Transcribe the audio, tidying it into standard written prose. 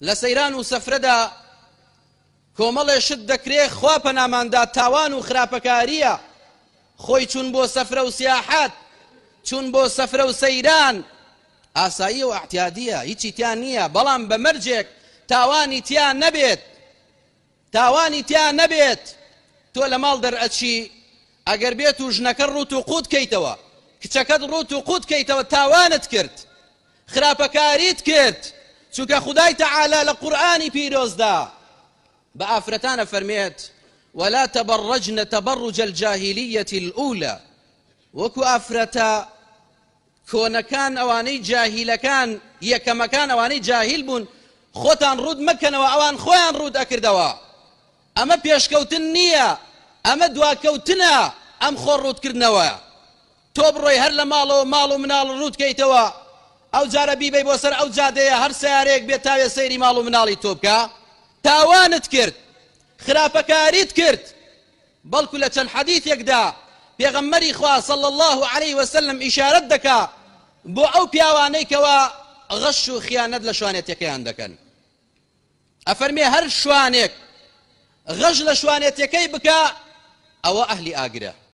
لسيران وسفردا کۆمەڵێ شت دەکرێ خوا پەناماندا تاوان و خراپەکاریە خۆی چون بۆ سەفرە و سیاحەت چون بۆ سەفرە و سەیران ئاساییە و ئەحتیادیە هیچی تیان نییە بەڵام بە مەرجێک تاوانی تیان نەبێت تۆ لە ماڵ دەرئەچی ئەگەر بێت و ژنەکە ڕوت و قوت کەیتەوە کچەکەت ڕوت و قوت کەیتەوە تاوانت کرد خراپەکاریت کرد چونکە خودای تەعالا لە قورئانی پیرۆزدا بە ئافرەتانە فەرمێت ولا تبرجن تبرج الجاهلية الأولى وەکو ئافرەتە کۆنەکان ئەوانەی جاهیلەکان یەکەمەکان ئەوانەی جاهیل بوون خۆتان ڕوود مەکەنەوە ئەوان خۆیان ڕوود ئەکردەوە ئەمە پێشکەوتن نییە ئەمە دواکەوتنە ئەم خۆ ڕوودکردنەوە تۆ بڕۆی هەر لە ماڵەوە ماڵ و مناڵ ڕوودکەیتەوە ئەو جارە بیبەی بۆ سەر ئەو جادەیە هەر سیارەیەک بێت تاوێ سەیری ماڵ و مناڵی تۆ بکە تاوانت کرد خراپەکاریت کرد بەڵکو لە چەند حەدیثێکدا پێغەمبەری خوا صلی الله عليه وسلم ئیشارەت دەکا بۆ ئەو پیاوانەی کەوا غەش و خیانەت لە شوانێتیەکەیان دەکەن ئەفەرمێ هەر شوانێک غەش لە شوانێتیەکەی بکە ئەوە ئەهلی ئاگرە